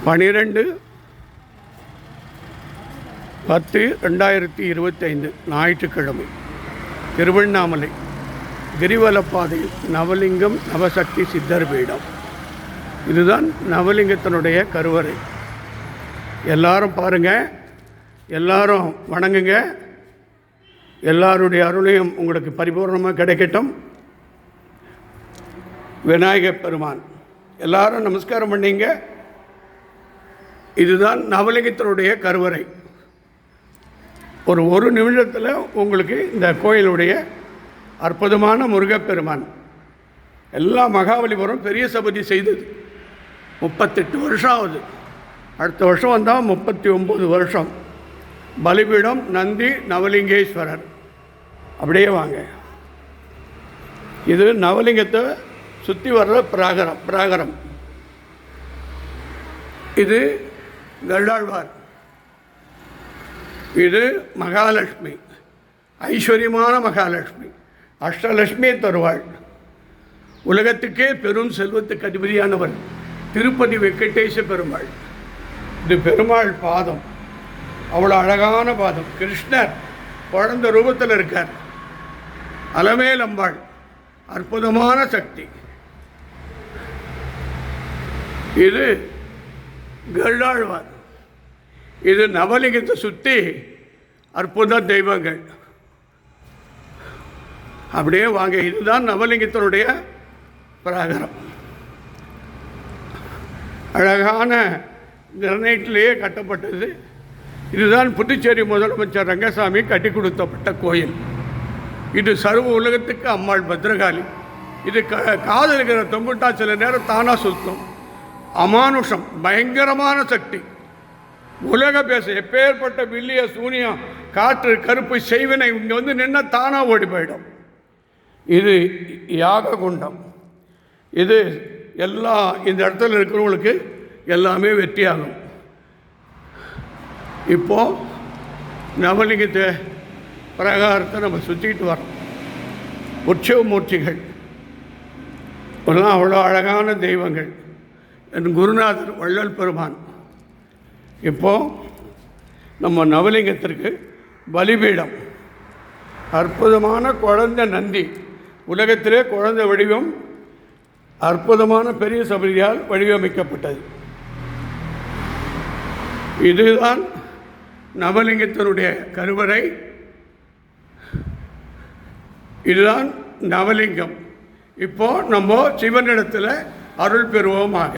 12/10/2025 ஞாயிற்றுக்கிழமை திருவண்ணாமலை கிரிவலப்பாதையில் நவலிங்கம் நவசக்தி சித்தர் பீடம். இதுதான் நவலிங்கத்தினுடைய கருவறை. எல்லாரும் பாருங்கள், எல்லாரும் வணங்குங்க. எல்லாருடைய அருளையும் உங்களுக்கு பரிபூர்ணமாக கிடைக்கட்டும். விநாயகப் பெருமான் எல்லாரும் நமஸ்காரம் பண்ணிங்க. இதுதான் நவலிங்கத்தினுடைய கருவறை. ஒரு நிமிஷத்தில் உங்களுக்கு இந்த கோயிலுடைய அற்புதமான முருகப்பெருமான் எல்லா மகாபலிபுரம் பெரிய சபதி செய்தது 38 வருஷம் ஆகுது. அடுத்த வருஷம் வந்தால் 39 வருஷம். பலிபீடம் நந்தி நவலிங்கேஸ்வரர். அப்படியே வாங்க. இது நவலிங்கத்தை சுற்றி வர்ற பிராகரம். இது கருடாழ்வார். இது மகாலட்சுமி, ஐஸ்வர்யமான மகாலட்சுமி, அஷ்டலட்சுமி தருவாள். உலகத்துக்கே பெரும் செல்வத்துக்கு அதிபதியானவர் திருப்பதி வெங்கடேச பெருமாள். இது பெருமாள் பாதம், அவ்வளோ அழகான பாதம். கிருஷ்ணர் குழந்தை ரூபத்தில் இருக்கார். அலமேல் அம்பாள் அற்புதமான சக்தி. இது கருடாழ்வார். இது நவலிங்கத்தை சுற்றி அற்புத தெய்வங்கள். அப்படியே வாங்க. இதுதான் நவலிங்கத்தினுடைய பிராகாரம். அழகான கிரனைட்லேயே கட்டப்பட்டது. இதுதான் புதுச்சேரி முதலமைச்சர் ரங்கசாமி கட்டி கொடுத்தப்பட்ட கோயில். இது சர்வ உலகத்துக்கு அம்மாள் பத்ரகாளி. இது காதில் இருக்கிற தொங்குட்டா சில நேரம் தானாக சுத்தம். அமானுஷம், பயங்கரமான சக்தி. உலக பேச எப்பேற்பட்ட வில்லிய சூனியம் காற்று கருப்பு செய்வினை இங்கே வந்து நின்று தானாக ஓடி போயிடும். இது யாக குண்டம். இது எல்லா இந்த இடத்துல இருக்கிறவங்களுக்கு எல்லாமே வெற்றியாகும். இப்போது நவலிங்கத்தை பிரகாரத்தை நம்ம சுற்றிக்கிட்டு வரோம். உற்சவ மூர்த்திகள் எல்லாம் அவ்வளோ அழகான தெய்வங்கள். என் குருநாதர் வள்ளல் பெருமான். இப்போது நம்ம நவலிங்கத்திற்கு பலிபீடம். அற்புதமான குழந்தை நந்தி. உலகத்திலே குழந்தை வடிவம் அற்புதமான பெரிய சபதியால் வடிவமைக்கப்பட்டது. இதுதான் நவலிங்கத்தினுடைய கருவறை. இதுதான் நவலிங்கம். இப்போது நம்ம சிவனிடத்தில் அருள் பெறுவோமாக.